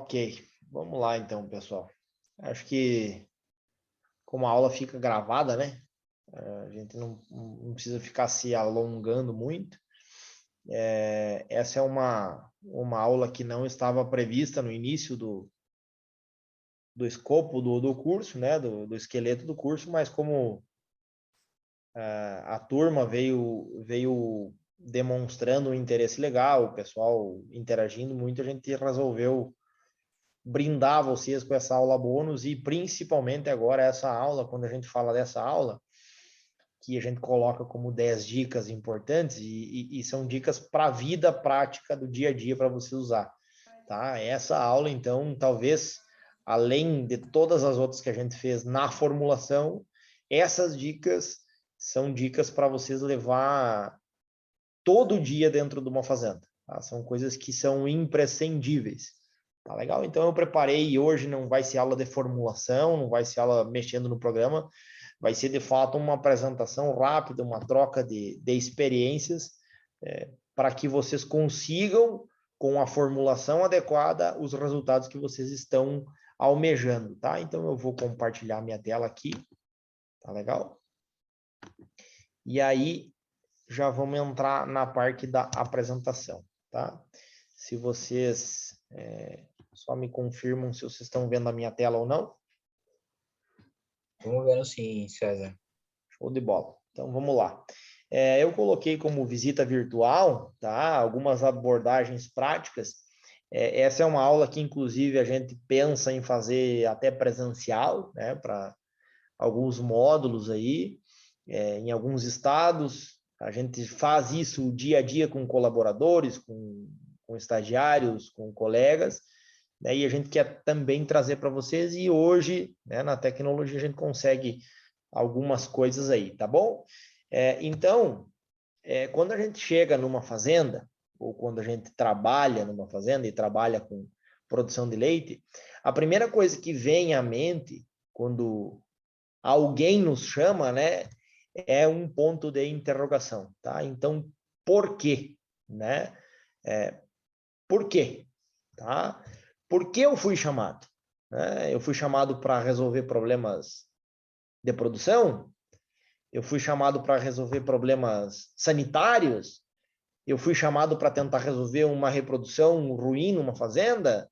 Ok, vamos lá então, pessoal. Acho que como a aula fica gravada, né? A gente não precisa ficar se alongando muito. Essa é uma aula que não estava prevista no início do escopo do curso, né? Do esqueleto do curso, mas como a turma veio demonstrando um interesse legal, o pessoal interagindo muito, a gente resolveu brindar vocês com essa aula bônus e principalmente agora essa aula, quando a gente fala dessa aula, que a gente coloca como 10 dicas importantes e são dicas para a vida prática do dia a dia para você usar, tá? Essa aula, então, talvez, além de todas as outras que a gente fez na formulação, essas dicas são dicas para vocês levar todo dia dentro de uma fazenda, tá? São coisas que são imprescindíveis. Tá legal? Então eu preparei, hoje não vai ser aula de formulação, não vai ser aula mexendo no programa, vai ser de fato uma apresentação rápida, uma troca de experiências, para que vocês consigam, com a formulação adequada, os resultados que vocês estão almejando, tá? Então eu vou compartilhar minha tela aqui, tá legal? E aí já vamos entrar na parte da apresentação, tá? Se vocês só me confirmam se vocês estão vendo a minha tela ou não. Vamos vendo sim, César. Show de bola. Então, vamos lá. Eu coloquei como visita virtual, tá? Algumas abordagens práticas. Essa é uma aula que, inclusive, a gente pensa em fazer até presencial, né? Para alguns módulos aí, em alguns estados. A gente faz isso dia a dia com colaboradores, com estagiários, com colegas, né? E a gente quer também trazer para vocês, e hoje, né, na tecnologia, a gente consegue algumas coisas aí, tá bom? Então, quando a gente chega numa fazenda, ou quando a gente trabalha numa fazenda e trabalha com produção de leite, a primeira coisa que vem à mente quando alguém nos chama, né, é um ponto de interrogação, tá? Então, por quê, né? Por quê, tá? Por que eu fui chamado? Eu fui chamado para resolver problemas de produção? Eu fui chamado para resolver problemas sanitários? Eu fui chamado para tentar resolver uma reprodução ruim numa fazenda?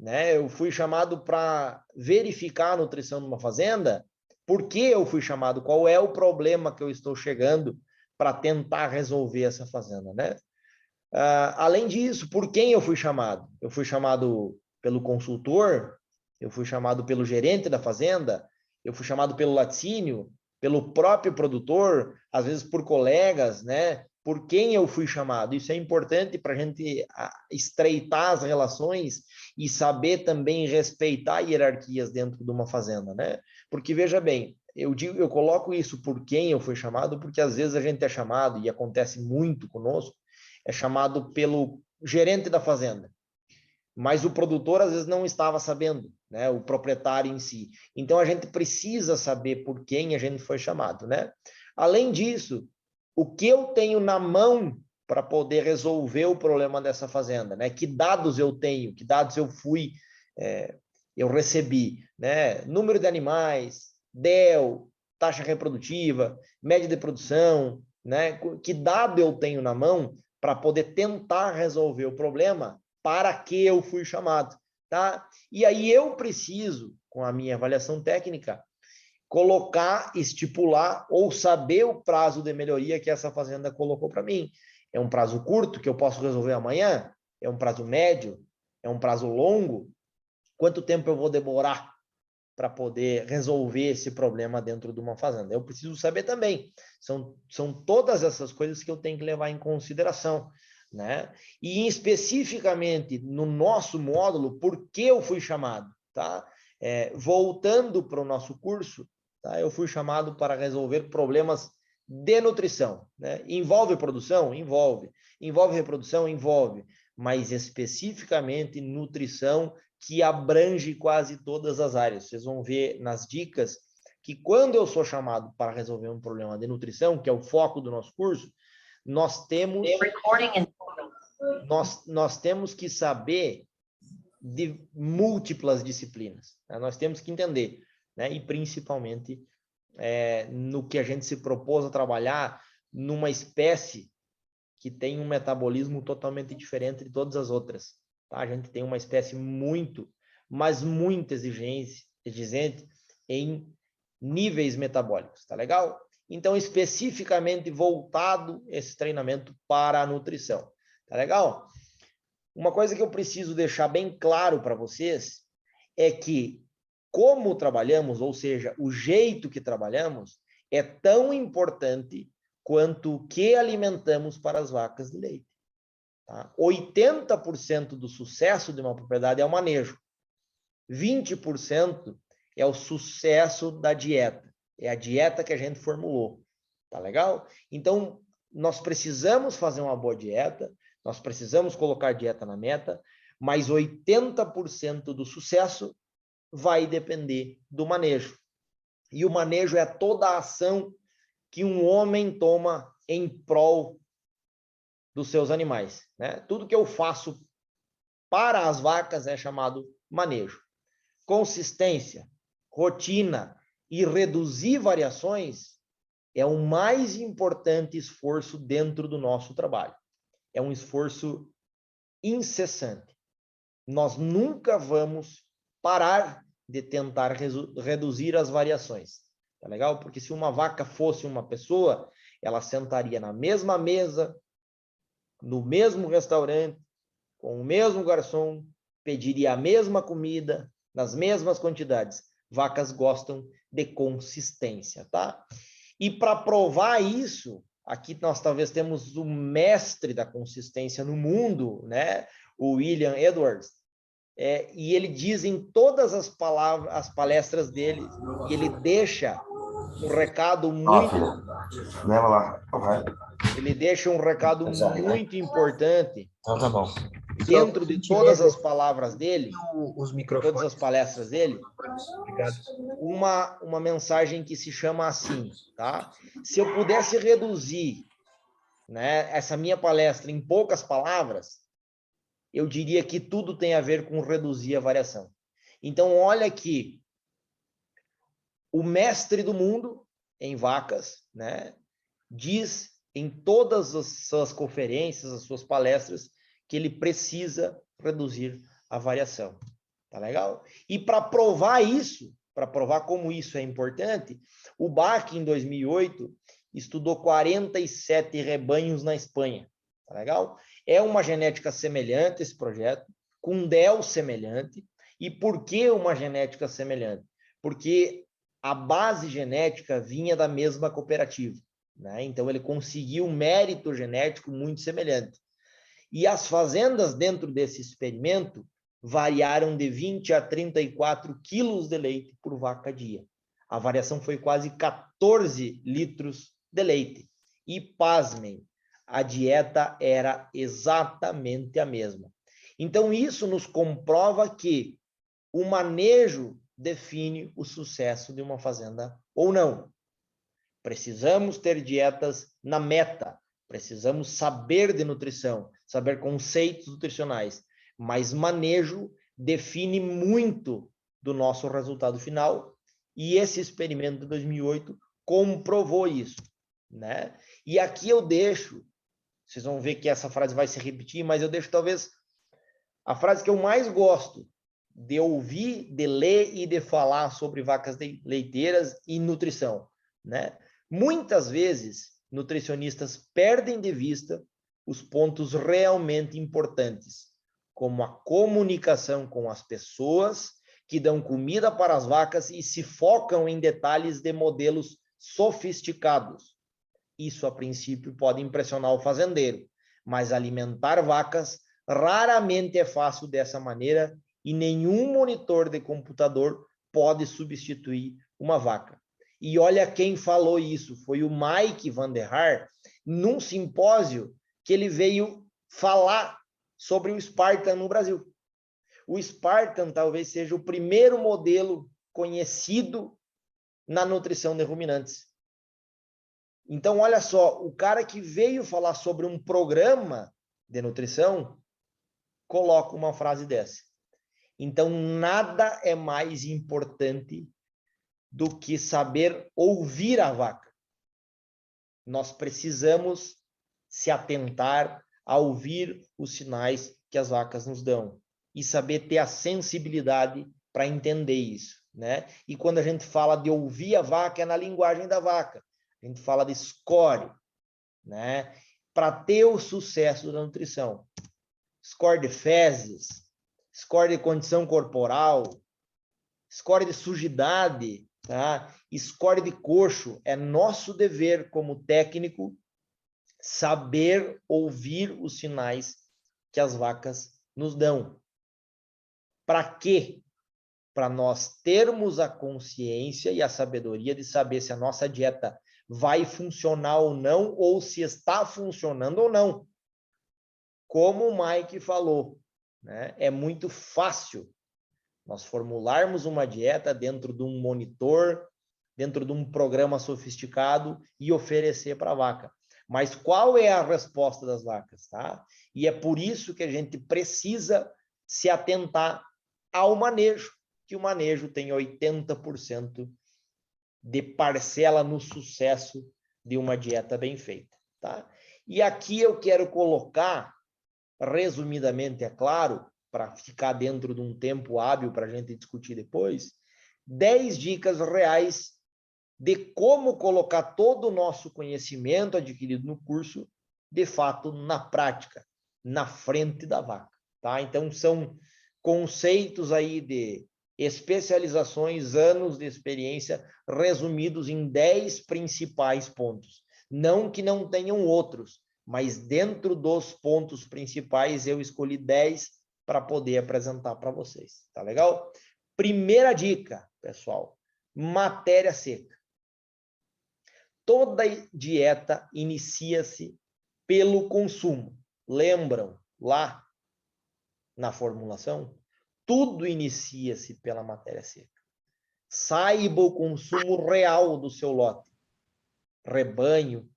Né? Eu fui chamado para verificar a nutrição numa fazenda? Por que eu fui chamado? Qual é o problema que eu estou chegando para tentar resolver essa fazenda, né? Além disso, por quem eu fui chamado? Eu fui chamado pelo consultor, eu fui chamado pelo gerente da fazenda, eu fui chamado pelo laticínio, pelo próprio produtor, às vezes por colegas, né? Por quem eu fui chamado? Isso é importante para a gente estreitar as relações e saber também respeitar hierarquias dentro de uma fazenda, né? Porque veja bem, eu coloco isso por quem eu fui chamado, porque às vezes a gente é chamado, e acontece muito conosco, é chamado pelo gerente da fazenda, mas o produtor às vezes não estava sabendo, né? O proprietário em si. Então a gente precisa saber por quem a gente foi chamado, né? Além disso, o que eu tenho na mão para poder resolver o problema dessa fazenda, né? Que dados eu tenho, que dados eu recebi, né? Número de animais, DEL, taxa reprodutiva, média de produção, né? Que dado eu tenho na mão para poder tentar resolver o problema para que eu fui chamado, tá? E aí eu preciso, com a minha avaliação técnica, colocar, estipular ou saber o prazo de melhoria que essa fazenda colocou para mim. É um prazo curto que eu posso resolver amanhã? É um prazo médio? É um prazo longo? Quanto tempo eu vou demorar para poder resolver esse problema dentro de uma fazenda? Eu preciso saber também. São todas essas coisas que eu tenho que levar em consideração, né? E especificamente no nosso módulo, por que eu fui chamado, tá? Voltando para o nosso curso, tá? Eu fui chamado para resolver problemas de nutrição, né? Envolve produção? Envolve. Envolve reprodução? Envolve. Mas especificamente nutrição, que abrange quase todas as áreas. Vocês vão ver nas dicas que quando eu sou chamado para resolver um problema de nutrição, que é o foco do nosso curso, nós temos que saber de múltiplas disciplinas. Né? Nós temos que entender, né? E principalmente no que a gente se propôs a trabalhar numa espécie que tem um metabolismo totalmente diferente de todas as outras. Tá? A gente tem uma espécie mas muito exigente em níveis metabólicos, tá legal? Então, especificamente voltado esse treinamento para a nutrição, tá legal? Uma coisa que eu preciso deixar bem claro para vocês é que como trabalhamos, ou seja, o jeito que trabalhamos, é tão importante quanto o que alimentamos para as vacas de leite. Tá? 80% do sucesso de uma propriedade é o manejo. 20% é o sucesso da dieta. É a dieta que a gente formulou. Tá legal? Então, nós precisamos fazer uma boa dieta, nós precisamos colocar dieta na meta, mas 80% do sucesso vai depender do manejo. E o manejo é toda a ação que um homem toma em prol dos seus animais. Né? Tudo que eu faço para as vacas é chamado manejo. Consistência, rotina e reduzir variações é o mais importante esforço dentro do nosso trabalho. É um esforço incessante. Nós nunca vamos parar de tentar reduzir as variações. Tá legal? Porque se uma vaca fosse uma pessoa, ela sentaria na mesma mesa, no mesmo restaurante, com o mesmo garçom, pediria a mesma comida, nas mesmas quantidades. Vacas gostam de consistência, tá? E para provar isso, aqui nós talvez temos o mestre da consistência no mundo, né? O William Edwards, e ele diz em todas as palestras dele, e ele deixa um recado muito... Leva lá. Ele deixa um recado muito importante Então tá bom. dentro de todas as palavras dele, os todas microfones. as palestras dele, Obrigado. uma mensagem que se chama assim, tá? Se eu pudesse reduzir, né, essa minha palestra em poucas palavras, eu diria que tudo tem a ver com reduzir a variação. Então, olha aqui, o mestre do mundo em vacas, né, diz em todas as suas conferências, as suas palestras, que ele precisa reduzir a variação. Tá legal? E para provar isso, para provar como isso é importante, o Bach, em 2008, estudou 47 rebanhos na Espanha. Tá legal? É uma genética semelhante esse projeto, com um DEL semelhante. E por que uma genética semelhante? Porque a base genética vinha da mesma cooperativa. Né? Então, ele conseguiu um mérito genético muito semelhante. E as fazendas dentro desse experimento variaram de 20 a 34 quilos de leite por vaca dia. A variação foi quase 14 litros de leite. E, pasmem, a dieta era exatamente a mesma. Então, isso nos comprova que o manejo define o sucesso de uma fazenda ou não. Precisamos ter dietas na meta, precisamos saber de nutrição, saber conceitos nutricionais, mas manejo define muito do nosso resultado final, e esse experimento de 2008 comprovou isso, né? E aqui eu deixo, vocês vão ver que essa frase vai se repetir, mas eu deixo talvez a frase que eu mais gosto de ouvir, de ler e de falar sobre vacas leiteiras e nutrição, né? Muitas vezes, nutricionistas perdem de vista os pontos realmente importantes, como a comunicação com as pessoas que dão comida para as vacas e se focam em detalhes de modelos sofisticados. Isso, a princípio, pode impressionar o fazendeiro, mas alimentar vacas raramente é fácil dessa maneira e nenhum monitor de computador pode substituir uma vaca. E olha quem falou isso, foi o Mike Van der Haar, num simpósio que ele veio falar sobre o Spartan no Brasil. O Spartan talvez seja o primeiro modelo conhecido na nutrição de ruminantes. Então, olha só, o cara que veio falar sobre um programa de nutrição coloca uma frase dessa. Então, nada é mais importante do que saber ouvir a vaca. Nós precisamos se atentar a ouvir os sinais que as vacas nos dão e saber ter a sensibilidade para entender isso, né? E quando a gente fala de ouvir a vaca, é na linguagem da vaca. A gente fala de score, né? Para ter o sucesso da nutrição. Score de fezes, score de condição corporal, score de sujidade, tá? Score de coxo. É nosso dever como técnico saber ouvir os sinais que as vacas nos dão. Para quê? Para nós termos a consciência e a sabedoria de saber se a nossa dieta vai funcionar ou não, ou se está funcionando ou não. Como o Mike falou, né? É muito fácil nós formularmos uma dieta dentro de um monitor, dentro de um programa sofisticado e oferecer para a vaca. Mas qual é a resposta das vacas, tá? E é por isso que a gente precisa se atentar ao manejo, que o manejo tem 80% de parcela no sucesso de uma dieta bem feita, tá? E aqui eu quero colocar, resumidamente, é claro, para ficar dentro de um tempo hábil para a gente discutir depois, 10 dicas reais de como colocar todo o nosso conhecimento adquirido no curso, de fato, na prática, na frente da vaca, tá? Então, são conceitos aí de especializações, anos de experiência, resumidos em 10 principais pontos. Não que não tenham outros, mas dentro dos pontos principais, eu escolhi 10 para poder apresentar para vocês, tá legal? Primeira dica, pessoal, matéria seca. Toda dieta inicia-se pelo consumo. Lembram lá na formulação? Tudo inicia-se pela matéria seca. Saiba o consumo real do seu lote. Rebanho,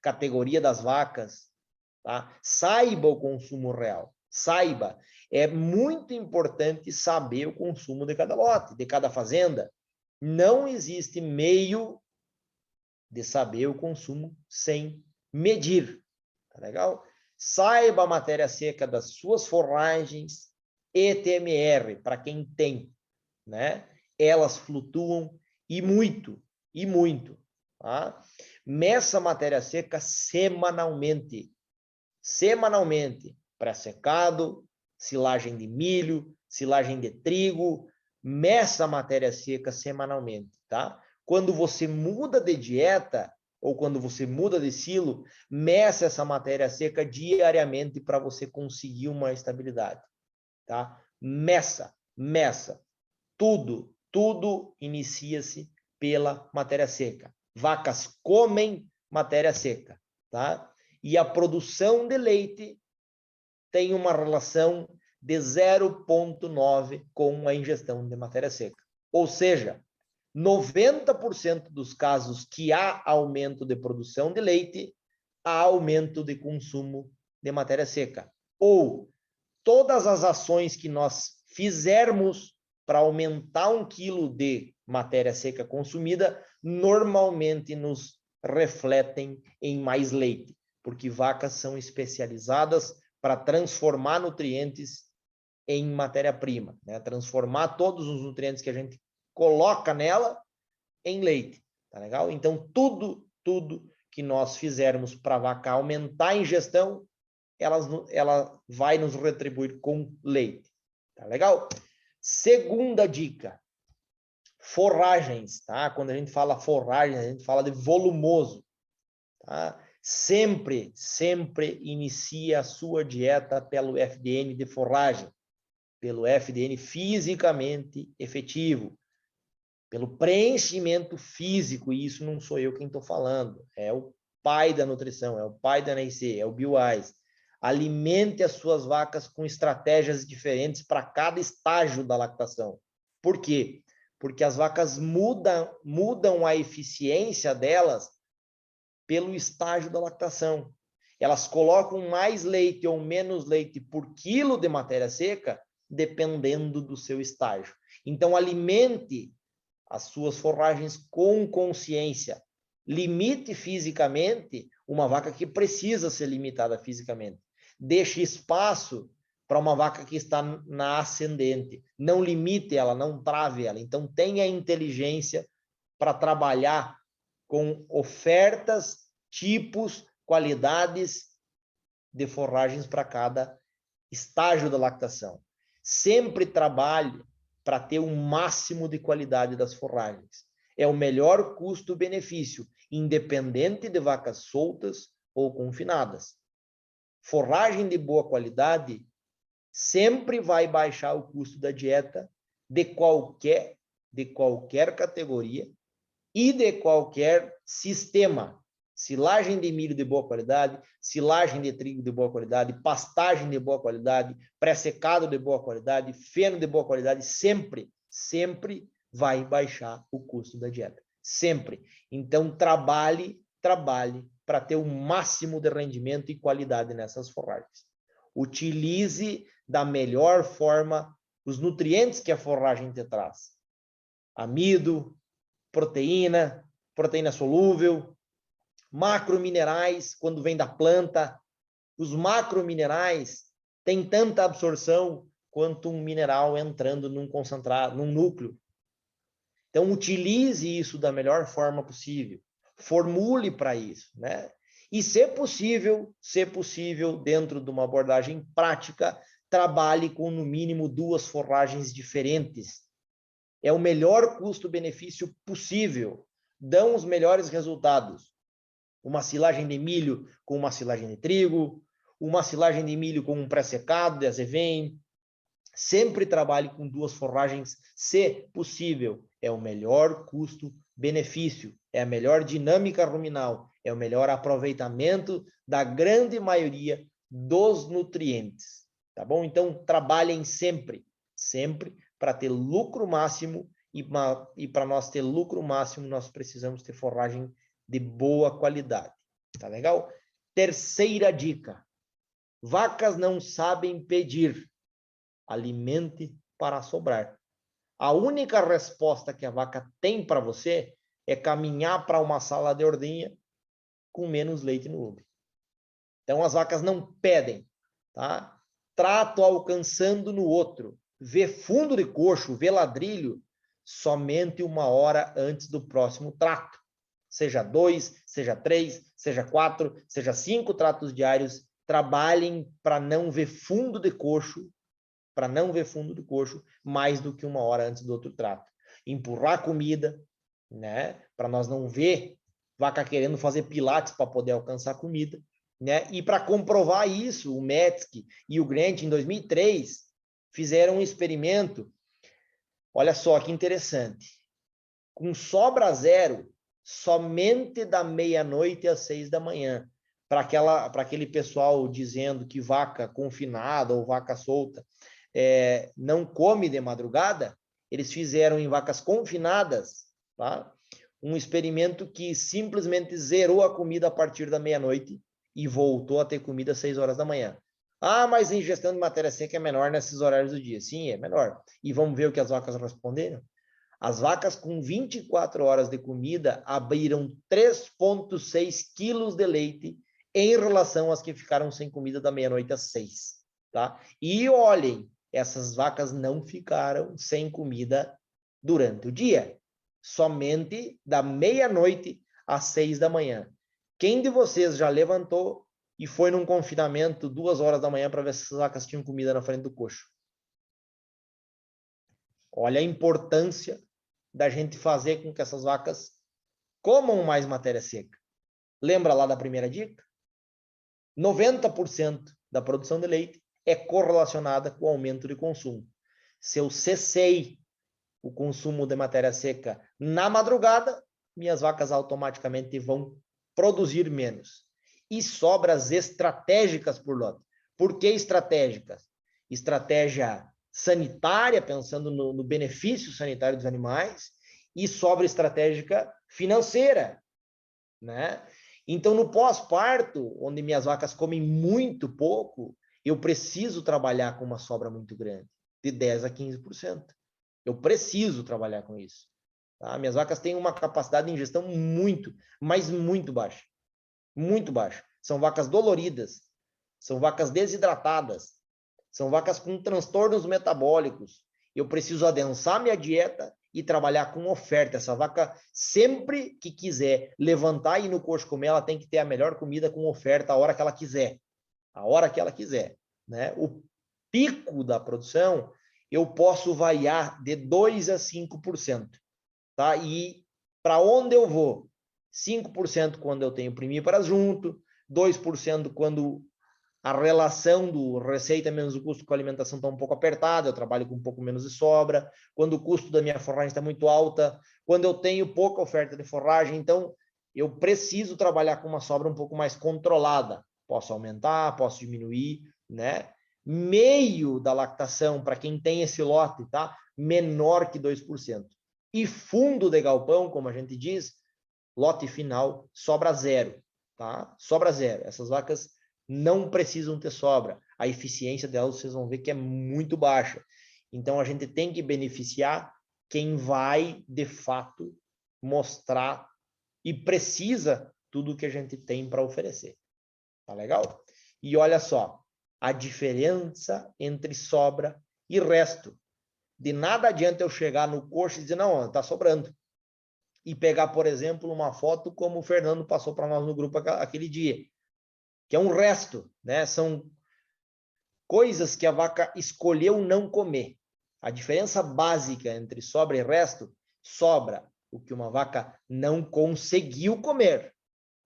categoria das vacas, tá? Saiba o consumo real. Saiba. É muito importante saber o consumo de cada lote, de cada fazenda. Não existe meio de saber o consumo sem medir, tá legal? Saiba a matéria seca das suas forragens, ETMR, para quem tem, né? Elas flutuam e muito, tá? Meça a matéria seca semanalmente, pré-secado, silagem de milho, silagem de trigo, meça a matéria seca semanalmente, tá? Quando você muda de dieta, ou quando você muda de silo, meça essa matéria seca diariamente para você conseguir uma estabilidade, tá? Meça. Tudo inicia-se pela matéria seca. Vacas comem matéria seca, tá? E a produção de leite tem uma relação de 0,9 com a ingestão de matéria seca. Ou seja, 90% dos casos que há aumento de produção de leite, há aumento de consumo de matéria seca. Ou todas as ações que nós fizermos para aumentar 1 quilo de matéria seca consumida, normalmente nos refletem em mais leite, porque vacas são especializadas para transformar nutrientes em matéria-prima, né? Transformar todos os nutrientes que a gente coloca nela em leite, tá legal? Então, tudo que nós fizermos para a vaca aumentar a ingestão, ela vai nos retribuir com leite, tá legal? Segunda dica, forragens, tá? Quando a gente fala forragem, a gente fala de volumoso, tá? Sempre inicia a sua dieta pelo FDN de forragem, pelo FDN fisicamente efetivo, pelo preenchimento físico, e isso não sou eu quem estou falando, é o pai da nutrição, é o pai da NIC, é o Bill Wise. Alimente as suas vacas com estratégias diferentes para cada estágio da lactação. Por quê? Porque as vacas mudam a eficiência delas pelo estágio da lactação. Elas colocam mais leite ou menos leite por quilo de matéria seca dependendo do seu estágio. Então, alimente as suas forragens com consciência. Limite fisicamente uma vaca que precisa ser limitada fisicamente. Deixe espaço para uma vaca que está na ascendente. Não limite ela, não trave ela. Então, tenha inteligência para trabalhar com ofertas, tipos, qualidades de forragens para cada estágio da lactação. Sempre trabalhe para ter o máximo de qualidade das forragens. É o melhor custo-benefício, independente de vacas soltas ou confinadas. Forragem de boa qualidade sempre vai baixar o custo da dieta de qualquer categoria e de qualquer sistema. Silagem de milho de boa qualidade, silagem de trigo de boa qualidade, pastagem de boa qualidade, pré-secado de boa qualidade, feno de boa qualidade, sempre vai baixar o custo da dieta. Sempre. Então, trabalhe para ter o máximo de rendimento e qualidade nessas forragens. Utilize da melhor forma os nutrientes que a forragem te traz. Amido, proteína solúvel, macrominerais, quando vem da planta. Os macrominerais têm tanta absorção quanto um mineral entrando num concentrado, num núcleo. Então, utilize isso da melhor forma possível. Formule para isso, né? E, se possível, dentro de uma abordagem prática, trabalhe com, no mínimo, 2 forragens diferentes. É o melhor custo-benefício possível. Dão os melhores resultados. Uma silagem de milho com uma silagem de trigo, uma silagem de milho com um pré-secado de azevém. Sempre trabalhe com 2 forragens, se possível. É o melhor custo-benefício, é a melhor dinâmica ruminal, é o melhor aproveitamento da grande maioria dos nutrientes. Tá bom? Então, trabalhem sempre para ter lucro máximo, e para nós ter lucro máximo, nós precisamos ter forragem de boa qualidade. Tá legal? Terceira dica. Vacas não sabem pedir. Alimente para sobrar. A única resposta que a vaca tem para você é caminhar para uma sala de ordenha com menos leite no útero. Então, as vacas não pedem, tá? Trato alcançando no outro. Vê fundo de coxo, vê ladrilho, somente 1 hora antes do próximo trato. Seja 2, seja 3, seja 4, seja 5 tratos diários. Trabalhem para não ver fundo de coxo, mais do que 1 hora antes do outro trato. Empurrar comida, né? Para nós não ver vaca querendo fazer pilates para poder alcançar comida, né? E para comprovar isso, o Metzger e o Grant, em 2003, fizeram um experimento. Olha só que interessante. Com sobra zero, somente da meia-noite às 6 da manhã, para aquele pessoal dizendo que vaca confinada ou vaca solta não come de madrugada, eles fizeram em vacas confinadas, tá? Um experimento que simplesmente zerou a comida a partir da meia-noite e voltou a ter comida às 6 horas da manhã. Ah, mas a ingestão de matéria seca é menor nesses horários do dia. Sim, é menor. E vamos ver o que as vacas responderam? As vacas com 24 horas de comida abriram 3,6 quilos de leite em relação às que ficaram sem comida da meia-noite às 6. Tá? E olhem, essas vacas não ficaram sem comida durante o dia. Somente da meia-noite às 6 da manhã. Quem de vocês já levantou e foi num confinamento 2 horas da manhã para ver se as vacas tinham comida na frente do coxo? Olha a importância da gente fazer com que essas vacas comam mais matéria seca. Lembra lá da primeira dica? 90% da produção de leite é correlacionada com o aumento de consumo. Se eu cessei o consumo de matéria seca na madrugada, minhas vacas automaticamente vão produzir menos. E sobras estratégicas por lote. Por que estratégicas? Estratégia sanitária, pensando no benefício sanitário dos animais, e sobra estratégica financeira, né? Então, no pós-parto, onde minhas vacas comem muito pouco, eu preciso trabalhar com uma sobra muito grande. de 10% a 15%. Eu preciso trabalhar com isso. Tá? Minhas vacas têm uma capacidade de ingestão muito, mas muito baixa. Muito baixa. São vacas doloridas, são vacas desidratadas, são vacas com transtornos metabólicos. Eu preciso adensar minha dieta e trabalhar com oferta. Essa vaca, sempre que quiser levantar e ir no coxo comer, ela tem que ter a melhor comida com oferta a hora que ela quiser. A hora que ela quiser. Né? O pico da produção, eu posso variar de 2% a 5%. Tá? E para onde eu vou? 5% quando eu tenho primíparas junto, 2% quando a relação do receita menos o custo com a alimentação está um pouco apertada, eu trabalho com um pouco menos de sobra, quando o custo da minha forragem está muito alta, quando eu tenho pouca oferta de forragem, então eu preciso trabalhar com uma sobra um pouco mais controlada. Posso aumentar, posso diminuir, né? Meio da lactação, para quem tem esse lote, tá? Menor que 2%. E fundo de galpão, como a gente diz, lote final, sobra zero, tá? Sobra zero. Essas vacas não precisam ter sobra. A eficiência delas, vocês vão ver que é muito baixa. Então, a gente tem que beneficiar quem vai, de fato, mostrar e precisa tudo que a gente tem para oferecer. Tá legal? E olha só, a diferença entre sobra e resto. De nada adianta eu chegar no coxo e dizer, não, está sobrando. E pegar, por exemplo, uma foto como o Fernando passou para nós no grupo aquele dia, que é um resto, né? São coisas que a vaca escolheu não comer. A diferença básica entre sobra e resto, sobra o que uma vaca não conseguiu comer,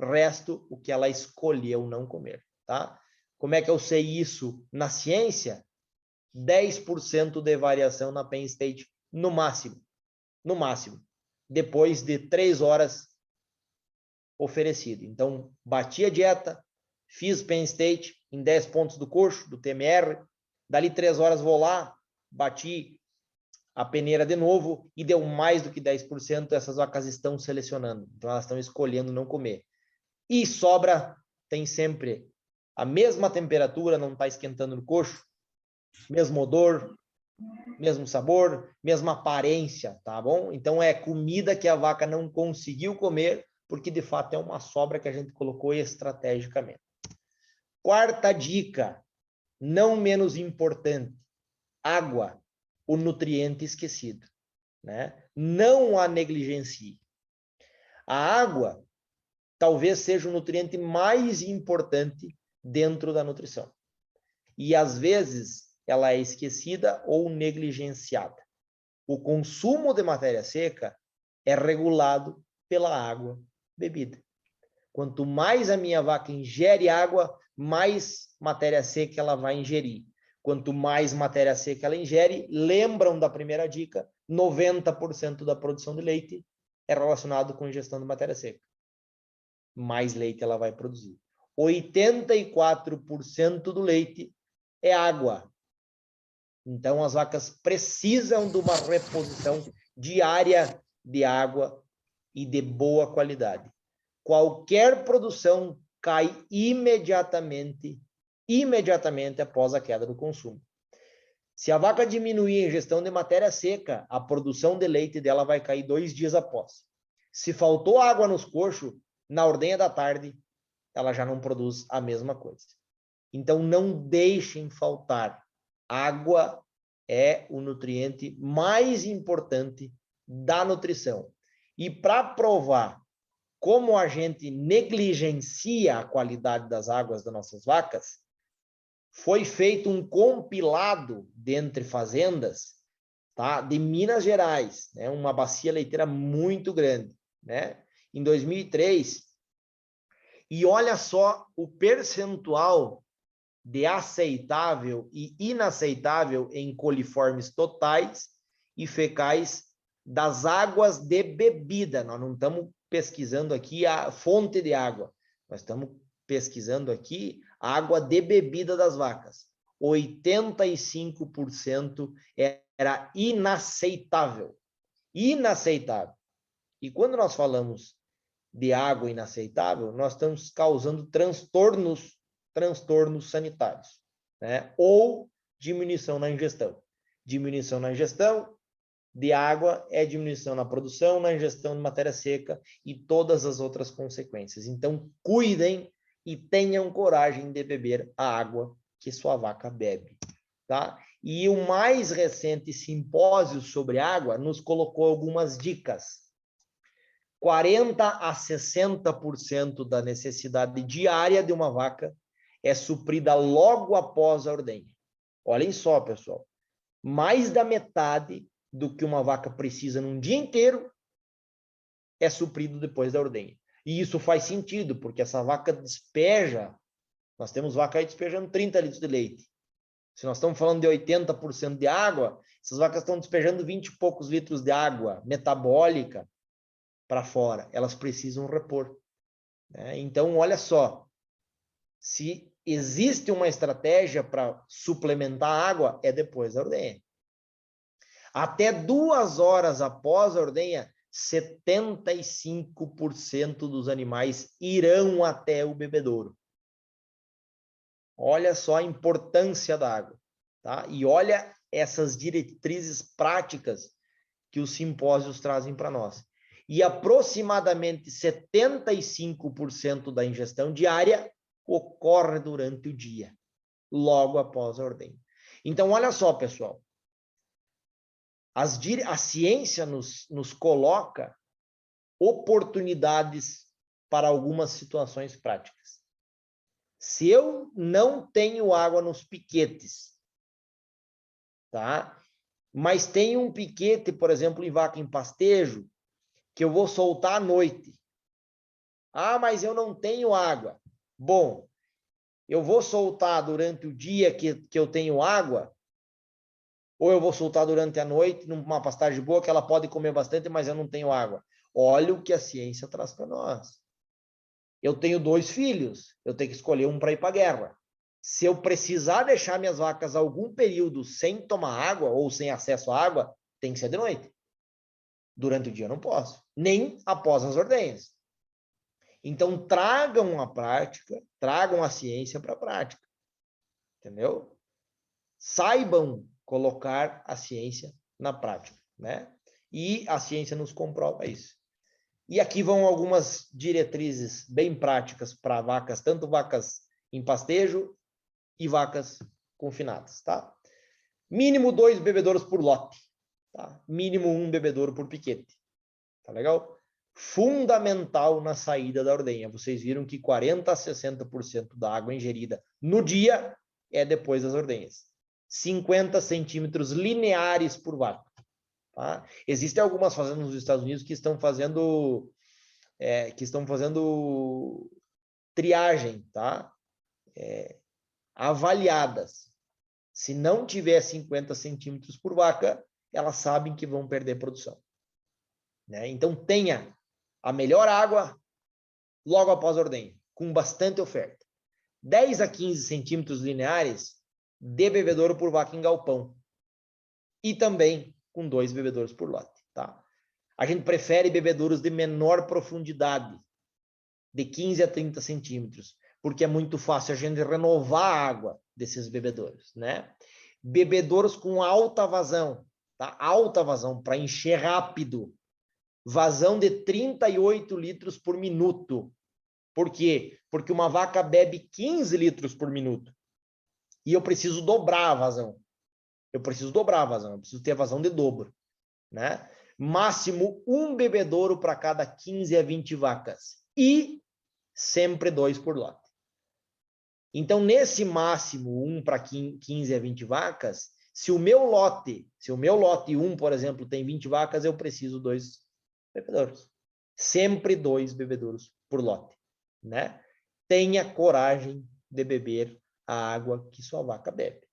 resto o que ela escolheu não comer, tá? Como é que eu sei isso na ciência? 10% de variação na Penn State, no máximo. No máximo. Depois de 3 horas oferecido. Então, bati a dieta, fiz Penn State em 10 pontos do coxo, do TMR, dali 3 horas vou lá, bati a peneira de novo e deu mais do que 10%, essas vacas estão selecionando. Então, elas estão escolhendo não comer. E sobra tem sempre a mesma temperatura, não está esquentando no coxo, mesmo odor, mesmo sabor, mesma aparência, tá bom? Então, é comida que a vaca não conseguiu comer, porque de fato é uma sobra que a gente colocou estrategicamente. Quarta dica, não menos importante, água, o nutriente esquecido, né? Não a negligencie. A água talvez seja o nutriente mais importante dentro da nutrição. E às vezes ela é esquecida ou negligenciada. O consumo de matéria seca é regulado pela água bebida. Quanto mais a minha vaca ingere água, mais matéria seca ela vai ingerir. Quanto mais matéria seca ela ingere, lembram da primeira dica, 90% da produção de leite é relacionado com ingestão de matéria seca. Mais leite ela vai produzir. 84% do leite é água. Então, as vacas precisam de uma reposição diária de água e de boa qualidade. Qualquer produção cai imediatamente após a queda do consumo. Se a vaca diminuir a ingestão de matéria seca, a produção de leite dela vai cair 2 dias após. Se faltou água nos coxos, na ordenha da tarde, ela já não produz a mesma coisa. Então, não deixem faltar. Água é o nutriente mais importante da nutrição. E para provar como a gente negligencia a qualidade das águas das nossas vacas, foi feito um compilado dentre fazendas, tá, de Minas Gerais, né, uma bacia leiteira muito grande, né, em 2003. E olha só o percentual de aceitável e inaceitável em coliformes totais e fecais das águas de bebida. Nós não estamos pesquisando aqui a fonte de água, nós estamos pesquisando aqui a água de bebida das vacas. 85% era inaceitável. Inaceitável. E quando nós falamos de água inaceitável, nós estamos causando transtornos sanitários, né? Ou diminuição na ingestão. Diminuição na ingestão de água é diminuição na produção, na ingestão de matéria seca e todas as outras consequências. Então, cuidem e tenham coragem de beber a água que sua vaca bebe, tá? E o mais recente simpósio sobre água nos colocou algumas dicas. 40% a 60% da necessidade diária de uma vaca é suprida logo após a ordenha. Olhem só, pessoal. Mais da metade do que uma vaca precisa num dia inteiro é suprido depois da ordenha. E isso faz sentido, porque essa vaca despeja, nós temos vaca aí despejando 30 litros de leite. Se nós estamos falando de 80% de água, essas vacas estão despejando 20 e poucos litros de água metabólica para fora. Elas precisam repor, né? Então, olha só, se existe uma estratégia para suplementar água, é depois da ordenha. Até 2 horas após a ordenha, 75% dos animais irão até o bebedouro. Olha só a importância da água, tá? E olha essas diretrizes práticas que os simpósios trazem para nós. E aproximadamente 75% da ingestão diária ocorre durante o dia, logo após a ordenha. Então, olha só, pessoal. A ciência nos coloca oportunidades para algumas situações práticas. Se eu não tenho água nos piquetes, tá? Mas tem um piquete, por exemplo, em vaca em pastejo, que eu vou soltar à noite. Ah, mas eu não tenho água. Bom, eu vou soltar durante o dia que eu tenho água, ou eu vou soltar durante a noite numa pastagem boa que ela pode comer bastante, mas eu não tenho água. Olha o que a ciência traz para nós. Eu tenho 2 filhos, eu tenho que escolher um para ir para a guerra. Se eu precisar deixar minhas vacas algum período sem tomar água ou sem acesso à água, tem que ser de noite. Durante o dia eu não posso, nem após as ordenhas. Então, tragam a prática, tragam a ciência para a prática. Entendeu? Saibam colocar a ciência na prática, né? E a ciência nos comprova isso. E aqui vão algumas diretrizes bem práticas para vacas, tanto vacas em pastejo e vacas confinadas, tá? Mínimo 2 bebedouros por lote, tá? Mínimo 1 bebedouro por piquete, tá legal? Fundamental na saída da ordenha. Vocês viram que 40% a 60% da água ingerida no dia é depois das ordenhas. 50 centímetros lineares por vaca. Tá? Existem algumas fazendas nos Estados Unidos que estão fazendo triagem, tá? Avaliadas. Se não tiver 50 centímetros por vaca, elas sabem que vão perder produção, né? Então, tenha a melhor água logo após a ordenha, com bastante oferta. 10 a 15 centímetros lineares de bebedouro por vaca em galpão. E também com 2 bebedouros por lote, tá? A gente prefere bebedouros de menor profundidade, de 15 a 30 centímetros, porque é muito fácil a gente renovar a água desses bebedouros, né? Bebedouros com alta vazão, tá? Alta vazão, para encher rápido. Vazão de 38 litros por minuto. Por quê? Porque uma vaca bebe 15 litros por minuto. E eu preciso dobrar a vazão. Eu preciso ter a vazão de dobro, né? Máximo 1 bebedouro para cada 15 a 20 vacas. E sempre 2 por lote. Então, nesse máximo 1 para 15 a 20 vacas, se o meu lote 1, por exemplo, tem 20 vacas, eu preciso 2 bebedouros. Sempre 2 bebedouros por lote, né? Tenha coragem de beber a água que sua vaca bebe.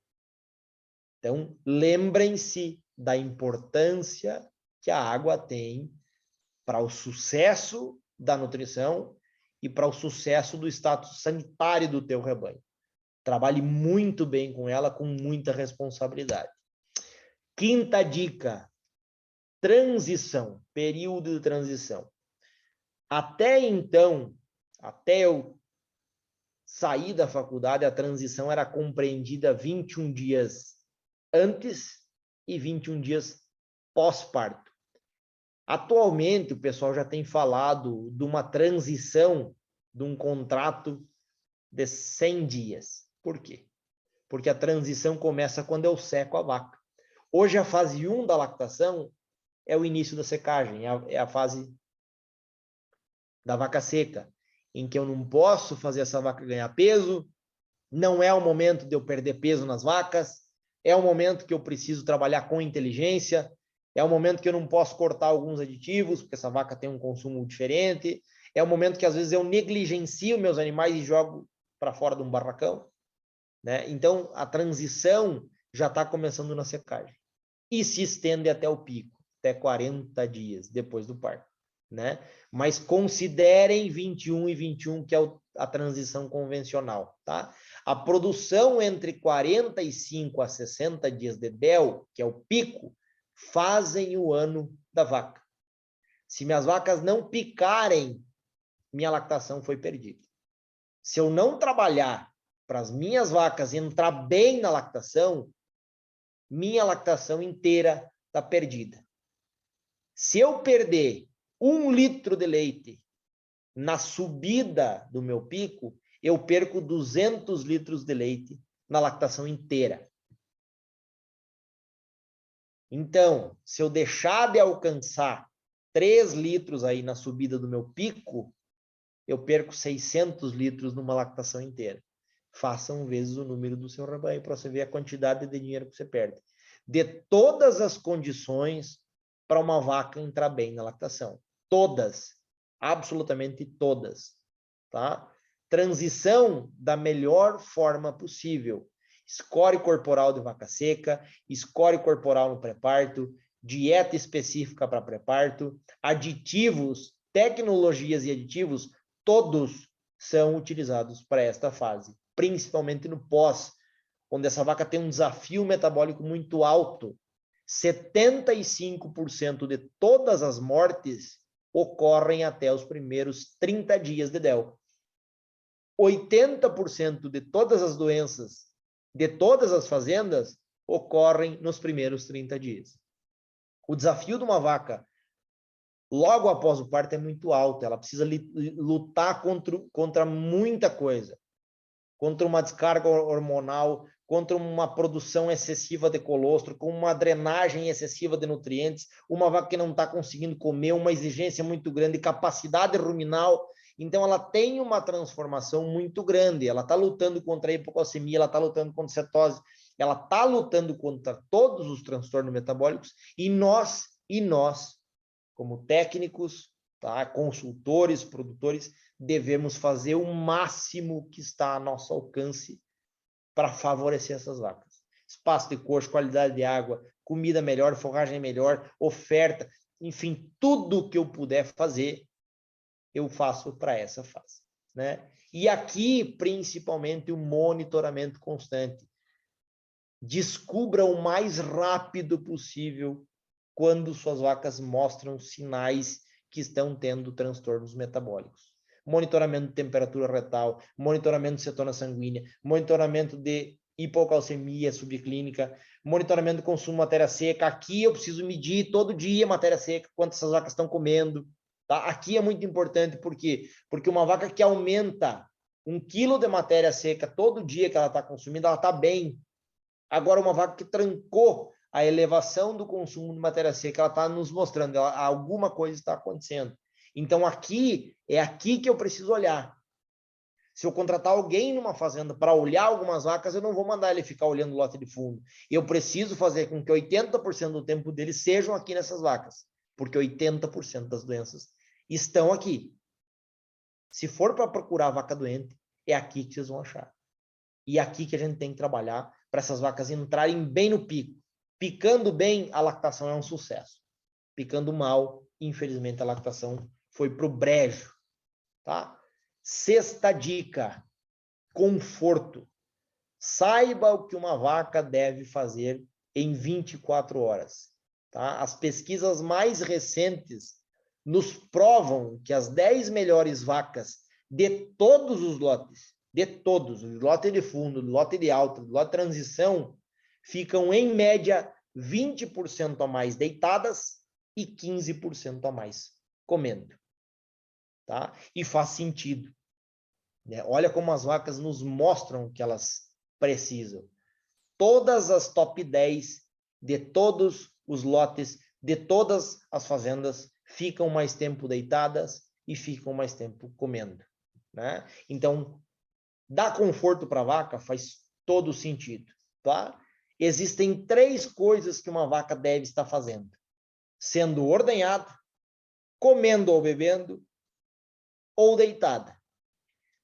Então, lembrem-se da importância que a água tem para o sucesso da nutrição e para o sucesso do status sanitário do teu rebanho. Trabalhe muito bem com ela, com muita responsabilidade. Quinta dica, transição, período de transição. Até então, até eu sair da faculdade, a transição era compreendida 21 dias antes e 21 dias pós-parto. Atualmente, o pessoal já tem falado de uma transição de um contrato de 100 dias. Por quê? Porque a transição começa quando eu seco a vaca. Hoje, a fase 1 da lactação é o início da secagem, é a fase da vaca seca, em que eu não posso fazer essa vaca ganhar peso, não é o momento de eu perder peso nas vacas, é o momento que eu preciso trabalhar com inteligência, é o momento que eu não posso cortar alguns aditivos, porque essa vaca tem um consumo diferente, é o momento que às vezes eu negligencio meus animais e jogo para fora de um barracão, né? Então, a transição já está começando na secagem e se estende até o pico, até 40 dias depois do parto, né? Mas considerem 21 e 21, que é a transição convencional, tá? A produção entre 45 a 60 dias de DEL, que é o pico, fazem o ano da vaca. Se minhas vacas não picarem, minha lactação foi perdida. Se eu não trabalhar para as minhas vacas entrar bem na lactação, minha lactação inteira está perdida. Se eu perder 1 litro de leite na subida do meu pico, eu perco 200 litros de leite na lactação inteira. Então, se eu deixar de alcançar 3 litros aí na subida do meu pico, eu perco 600 litros numa lactação inteira. Façam vezes o número do seu rebanho para você ver a quantidade de dinheiro que você perde. De todas as condições para uma vaca entrar bem na lactação. Todas. Absolutamente todas. Tá? Transição da melhor forma possível. Score corporal de vaca seca, score corporal no pré-parto, dieta específica para pré-parto, aditivos, tecnologias e aditivos, todos são utilizados para esta fase, principalmente no pós, onde essa vaca tem um desafio metabólico muito alto. 75% de todas as mortes ocorrem até os primeiros 30 dias de DEL. 80% de todas as doenças de todas as fazendas ocorrem nos primeiros 30 dias. O desafio de uma vaca logo após o parto é muito alto, ela precisa lutar contra muita coisa, contra uma descarga hormonal, contra uma produção excessiva de colostro, com uma drenagem excessiva de nutrientes, uma vaca que não está conseguindo comer, uma exigência muito grande, capacidade ruminal. Então, ela tem uma transformação muito grande, ela está lutando contra a hipocalcemia, ela está lutando contra a cetose, ela está lutando contra todos os transtornos metabólicos, e nós, como técnicos, tá, consultores, produtores, devemos fazer o máximo que está a nosso alcance para favorecer essas vacas. Espaço de coxo, qualidade de água, comida melhor, forragem melhor, oferta, enfim, tudo que eu puder fazer, eu faço para essa fase, né? E aqui, principalmente, o monitoramento constante. Descubra o mais rápido possível quando suas vacas mostram sinais que estão tendo transtornos metabólicos. Monitoramento de temperatura retal, monitoramento de cetona sanguínea, monitoramento de hipocalcemia subclínica, monitoramento de consumo de matéria seca. Aqui eu preciso medir todo dia matéria seca, quanto essas vacas estão comendo. Tá? Aqui é muito importante, por quê? Porque uma vaca que aumenta 1 quilo de matéria seca todo dia que ela está consumindo, ela está bem. Agora, uma vaca que trancou a elevação do consumo de matéria seca, ela está nos mostrando, alguma coisa está acontecendo. Então, é aqui que eu preciso olhar. Se eu contratar alguém numa fazenda para olhar algumas vacas, eu não vou mandar ele ficar olhando o lote de fundo. Eu preciso fazer com que 80% do tempo dele sejam aqui nessas vacas, porque 80% das doenças estão aqui. Se for para procurar vaca doente, é aqui que vocês vão achar. E é aqui que a gente tem que trabalhar para essas vacas entrarem bem no pico. Picando bem, a lactação é um sucesso. Picando mal, infelizmente, a lactação foi para o brejo. Tá? Sexta dica, conforto. Saiba o que uma vaca deve fazer em 24 horas. Tá? As pesquisas mais recentes nos provam que as 10 melhores vacas de todos os lotes, o lote de fundo, o lote de alta, o lote de transição, ficam em média 20% a mais deitadas e 15% a mais comendo. Tá? E faz sentido. Né? Olha como as vacas nos mostram que elas precisam. Todas as top 10 de todos os lotes, de todas as fazendas, ficam mais tempo deitadas e ficam mais tempo comendo. Né? Então, dar conforto para a vaca faz todo sentido. Tá? Existem 3 coisas que uma vaca deve estar fazendo: sendo ordenhada, comendo ou bebendo, ou deitada.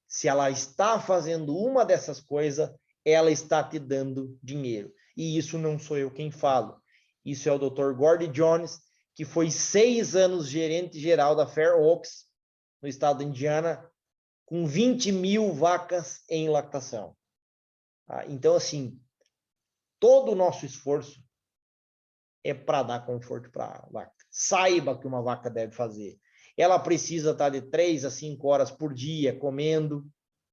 Se ela está fazendo uma dessas coisas, ela está te dando dinheiro. E isso não sou eu quem falo. Isso é o Dr. Gordon Jones, que foi 6 anos gerente geral da Fair Oaks, no estado de Indiana, com 20 mil vacas em lactação. Então, assim, todo o nosso esforço é para dar conforto para a vaca. Saiba que uma vaca deve fazer. Ela precisa estar de 3 a 5 horas por dia comendo,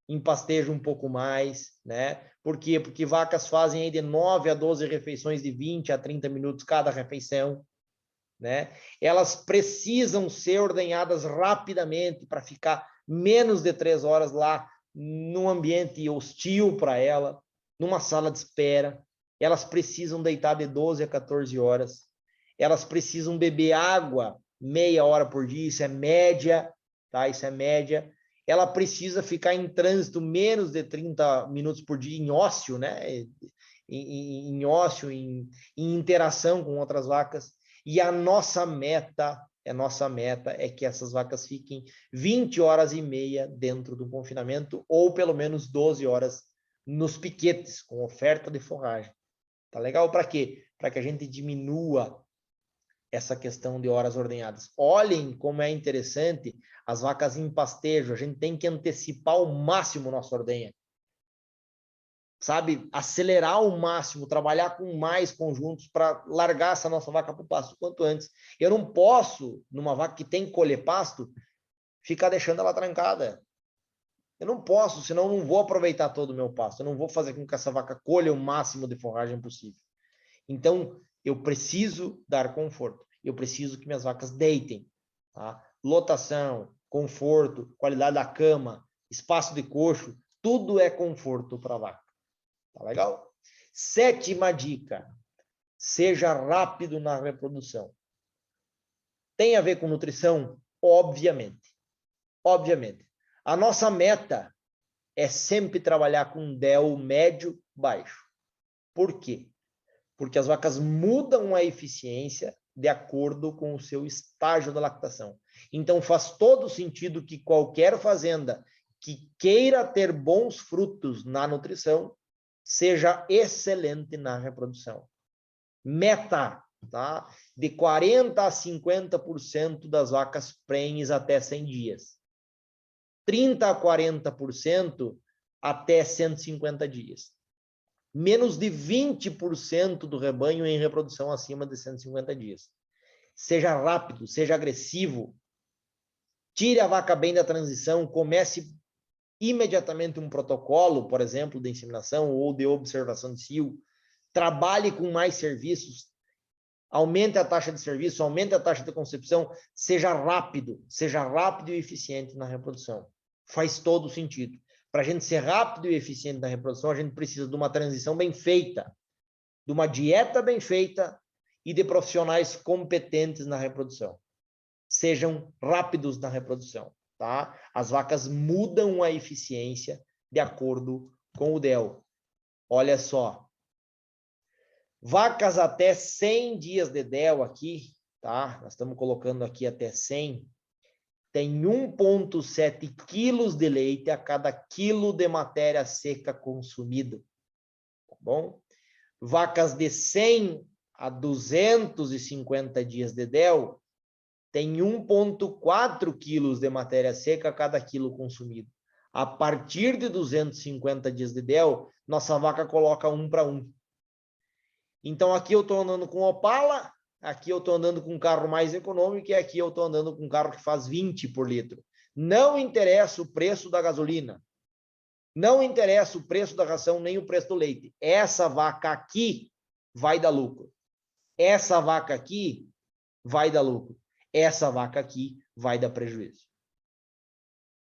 em pastejo um pouco mais, né? Por quê? Porque vacas fazem aí de 9 a 12 refeições de 20 a 30 minutos cada refeição, né? Elas precisam ser ordenhadas rapidamente para ficar menos de 3 horas lá num ambiente hostil para ela, numa sala de espera. Elas precisam deitar de 12 a 14 horas. Elas precisam beber água meia hora por dia, isso é média, tá? Isso é média. Ela precisa ficar em trânsito menos de 30 minutos por dia, em ócio, né? Em ócio, em interação com outras vacas. E a nossa meta é que essas vacas fiquem 20 horas e meia dentro do confinamento, ou pelo menos 12 horas nos piquetes, com oferta de forragem. Tá legal? Para quê? Para que a gente diminua essa questão de horas ordenhadas. Olhem como é interessante as vacas em pastejo. A gente tem que antecipar ao máximo nossa ordenha. Sabe? Acelerar ao máximo, trabalhar com mais conjuntos para largar essa nossa vaca para o pasto quanto antes. Eu não posso, numa vaca que tem que colher pasto, ficar deixando ela trancada. Eu não posso, senão eu não vou aproveitar todo o meu pasto. Eu não vou fazer com que essa vaca colha o máximo de forragem possível. Então, eu preciso dar conforto. Eu preciso que minhas vacas deitem. Tá? Lotação, conforto, qualidade da cama, espaço de coxo, tudo é conforto para a vaca. Tá legal? 7ª dica. Seja rápido na reprodução. Tem a ver com nutrição? Obviamente. Obviamente. A nossa meta é sempre trabalhar com DEL médio baixo. Por quê? Porque as vacas mudam a eficiência de acordo com o seu estágio da lactação. Então, faz todo sentido que qualquer fazenda que queira ter bons frutos na nutrição seja excelente na reprodução. Meta, tá? De 40% a 50% das vacas prenhes até 100 dias. 30% a 40% até 150 dias. Menos de 20% do rebanho em reprodução acima de 150 dias. Seja rápido, seja agressivo. Tire a vaca bem da transição, comece imediatamente um protocolo, por exemplo, de inseminação ou de observação de cio. Trabalhe com mais serviços. Aumente a taxa de serviço, aumente a taxa de concepção. Seja rápido e eficiente na reprodução. Faz todo sentido. Para a gente ser rápido e eficiente na reprodução, a gente precisa de uma transição bem feita, de uma dieta bem feita e de profissionais competentes na reprodução. Sejam rápidos na reprodução, tá? As vacas mudam a eficiência de acordo com o DEL. Olha só. Vacas até 100 dias de DEL aqui, tá? Nós estamos colocando aqui até 100. Tem 1,7 quilos de leite a cada quilo de matéria seca consumido. Tá bom? Vacas de 100 a 250 dias de DEL tem 1,4 quilos de matéria seca a cada quilo consumido. A partir de 250 dias de DEL, nossa vaca coloca 1 para 1. Então, aqui eu estou andando com Opala, aqui eu estou andando com um carro mais econômico e aqui eu estou andando com um carro que faz 20 por litro. Não interessa o preço da gasolina. Não interessa o preço da ração, nem o preço do leite. Essa vaca aqui vai dar lucro. Essa vaca aqui vai dar lucro. Essa vaca aqui vai dar prejuízo.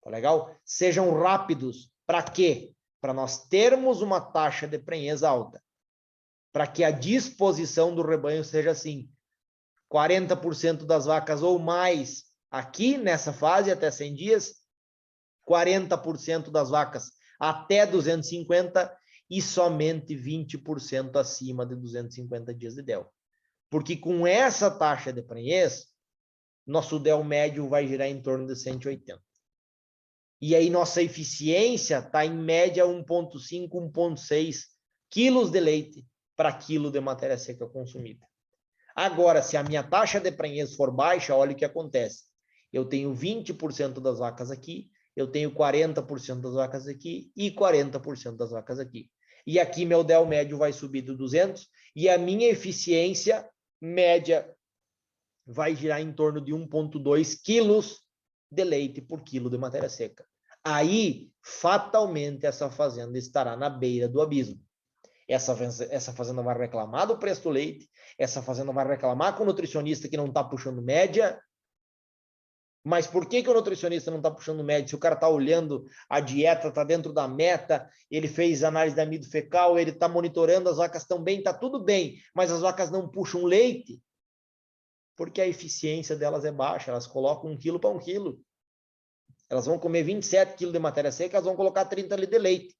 Tá legal? Sejam rápidos. Para quê? Para nós termos uma taxa de prenhez alta. Para que a disposição do rebanho seja assim. 40% das vacas ou mais aqui nessa fase, até 100 dias. 40% das vacas até 250 e somente 20% acima de 250 dias de DEL. Porque com essa taxa de prenhez, nosso DEL médio vai girar em torno de 180. E aí nossa eficiência está em média 1,5, 1,6 quilos de leite para quilo de matéria seca consumida. Agora, se a minha taxa de prenhez for baixa, olha o que acontece. Eu tenho 20% das vacas aqui, eu tenho 40% das vacas aqui e 40% das vacas aqui. E aqui meu DEL médio vai subir de 200 e a minha eficiência média vai girar em torno de 1,2 quilos de leite por quilo de matéria seca. Aí, fatalmente, essa fazenda estará na beira do abismo. Essa fazenda vai reclamar do preço do leite, essa fazenda vai reclamar com o nutricionista que não está puxando média. Mas por que o nutricionista não está puxando média? Se o cara está olhando a dieta, está dentro da meta, ele fez análise de amido fecal, ele está monitorando, as vacas estão bem, está tudo bem, mas as vacas não puxam leite, porque a eficiência delas é baixa, elas colocam 1 quilo para 1 quilo. Elas vão comer 27 quilos de matéria seca, elas vão colocar 30 litros de leite.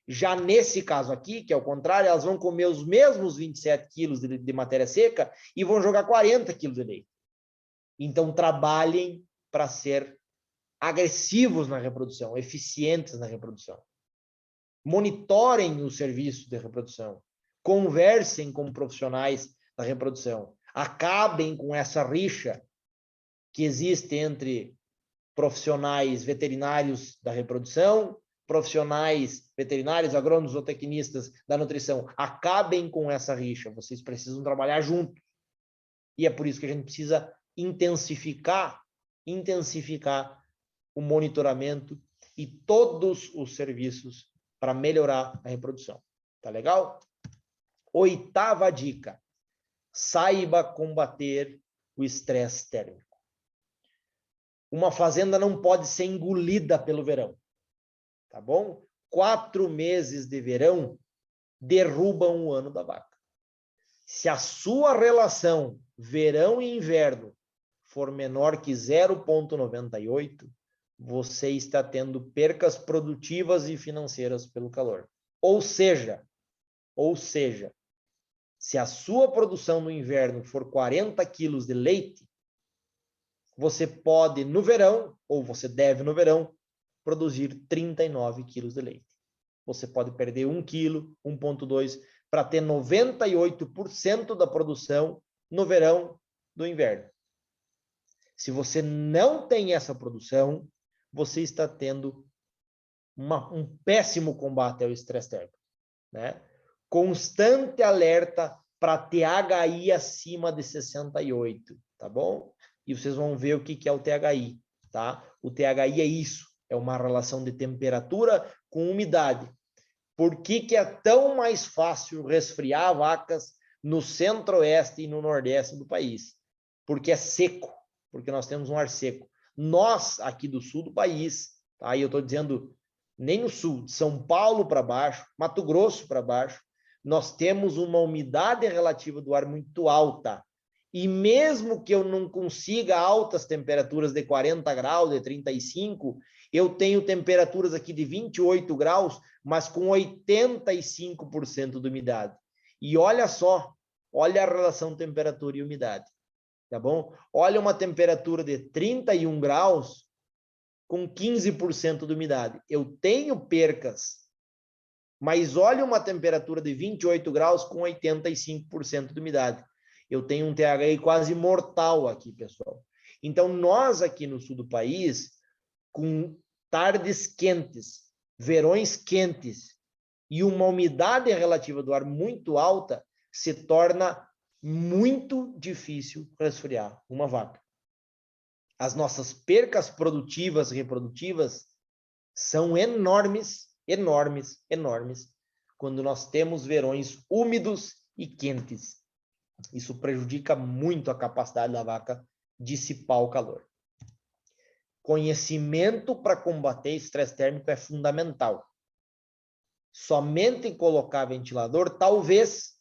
Já nesse caso aqui, que é o contrário, elas vão comer os mesmos 27 quilos de matéria seca e vão jogar 40 quilos de leite. Então, trabalhem para ser agressivos na reprodução, eficientes na reprodução. Monitorem o serviço de reprodução. Conversem com profissionais da reprodução. Acabem com essa rixa que existe entre profissionais veterinários da reprodução, profissionais veterinários, agrônomos ou tecnistas da nutrição. Acabem com essa rixa. Vocês precisam trabalhar juntos. E é por isso que a gente precisa intensificar o monitoramento e todos os serviços para melhorar a reprodução. Tá legal? 8ª dica. Saiba combater o estresse térmico. Uma fazenda não pode ser engolida pelo verão. Tá bom? 4 meses de verão derrubam o ano da vaca. Se a sua relação verão e inverno for menor que 0,98, você está tendo percas produtivas e financeiras pelo calor. Ou seja, se a sua produção no inverno for 40 quilos de leite, você pode no verão, ou você deve no verão, produzir 39 quilos de leite. Você pode perder 1 quilo, 1,2, para ter 98% da produção no verão do inverno. Se você não tem essa produção, você está tendo um péssimo combate ao estresse térmico, né? Constante alerta para THI acima de 68, tá bom? E vocês vão ver o que é o THI, tá? O THI é isso, é uma relação de temperatura com umidade. Por que é tão mais fácil resfriar vacas no centro-oeste e no nordeste do país? Porque é seco, porque nós temos um ar seco. Nós, aqui do sul do país, tá? E eu estou dizendo nem no sul, de São Paulo para baixo, Mato Grosso para baixo, nós temos uma umidade relativa do ar muito alta. E mesmo que eu não consiga altas temperaturas de 40 graus, de 35, eu tenho temperaturas aqui de 28 graus, mas com 85% de umidade. E olha só, olha a relação temperatura e umidade, tá bom? Olha uma temperatura de 31 graus com 15% de umidade. Eu tenho percas, mas olha uma temperatura de 28 graus com 85% de umidade. Eu tenho um THI quase mortal aqui, pessoal. Então, nós aqui no sul do país, com tardes quentes, verões quentes e uma umidade relativa do ar muito alta, se torna muito difícil resfriar uma vaca. As nossas percas produtivas e reprodutivas são enormes, quando nós temos verões úmidos e quentes. Isso prejudica muito a capacidade da vaca dissipar o calor. Conhecimento para combater estresse térmico é fundamental. Somente colocar ventilador, talvez,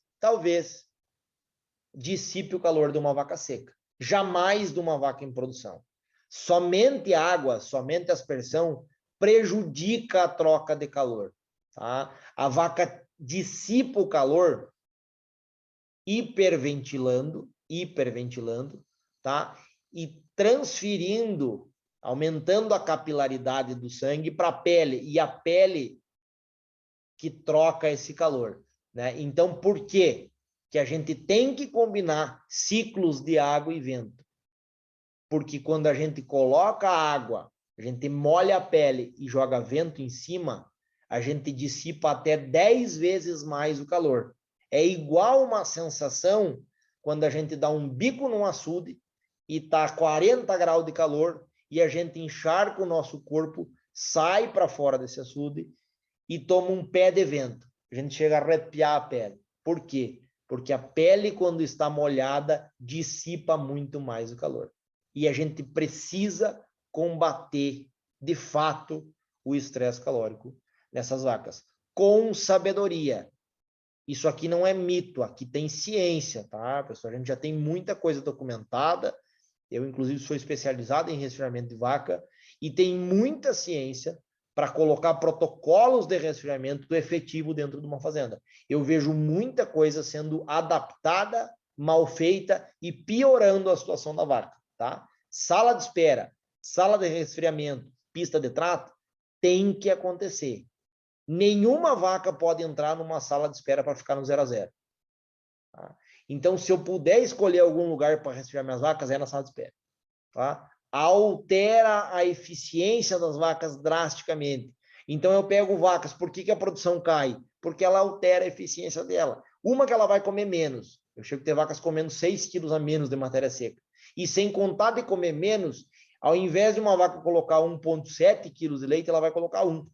dissipe o calor de uma vaca seca. Jamais de uma vaca em produção. Somente água, somente aspersão prejudica a troca de calor. Tá? A vaca dissipa o calor hiperventilando, tá? E transferindo, aumentando a capilaridade do sangue para a pele, e a pele que troca esse calor, né? Então, por quê? Que a gente tem que combinar ciclos de água e vento. Porque quando a gente coloca água, a gente molha a pele e joga vento em cima, a gente dissipa até 10 vezes mais o calor. É igual uma sensação quando a gente dá um bico num açude e tá 40 graus de calor e a gente encharca o nosso corpo, sai para fora desse açude e toma um pé de vento. A gente chega a arrepiar a pele. Por quê? Porque a pele, quando está molhada, dissipa muito mais o calor. E a gente precisa combater, de fato, o estresse calórico nessas vacas, com sabedoria. Isso aqui não é mito, aqui tem ciência, tá, pessoal? A gente já tem muita coisa documentada. Eu, inclusive, sou especializado em resfriamento de vaca e tem muita ciência para colocar protocolos de resfriamento efetivo dentro de uma fazenda. Eu vejo muita coisa sendo adaptada, mal feita e piorando a situação da vaca, tá? Sala de espera, sala de resfriamento, pista de trato, tem que acontecer. Nenhuma vaca pode entrar numa sala de espera para ficar no 0 a 0. Tá? Então, se eu puder escolher algum lugar para resfriar minhas vacas, é na sala de espera. Tá? Altera a eficiência das vacas drasticamente. Então, eu pego vacas, por que a produção cai? Porque ela altera a eficiência dela. Uma que ela vai comer menos. Eu chego a ter vacas comendo 6 quilos a menos de matéria seca. E sem contar de comer menos, ao invés de uma vaca colocar 1,7 quilos de leite, ela vai colocar 1.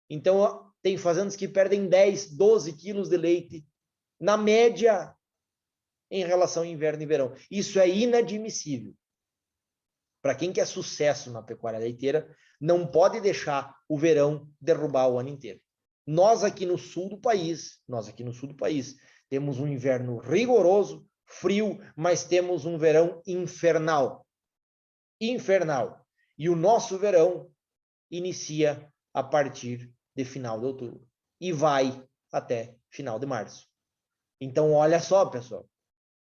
Então, tem fazendas que perdem 10, 12 quilos de leite, na média, em relação ao inverno e verão. Isso é inadmissível. Para quem quer sucesso na pecuária leiteira, não pode deixar o verão derrubar o ano inteiro. Nós aqui no sul do país, temos um inverno rigoroso, frio, mas temos um verão infernal. Infernal. E o nosso verão inicia a partir de final de outubro e vai até final de março. Então, olha só, pessoal,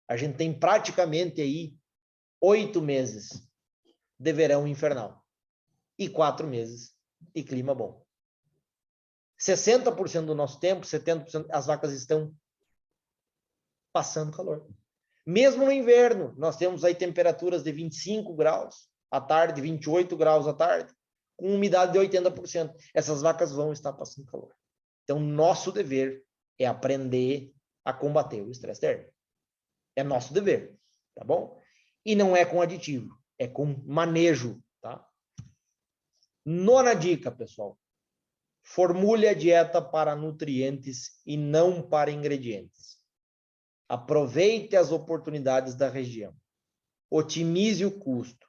a gente tem praticamente aí 8 meses de verão infernal e 4 meses de clima bom. 60% do nosso tempo, 70%, as vacas estão passando calor. Mesmo no inverno, nós temos aí temperaturas de 25 graus à tarde, 28 graus à tarde, com umidade de 80%. Essas vacas vão estar passando calor. Então, nosso dever é aprender a combater o estresse térmico. É nosso dever, tá bom? E não é com aditivo, é com manejo, tá? Nona dica, pessoal. Formule a dieta para nutrientes e não para ingredientes. Aproveite as oportunidades da região. Otimize o custo.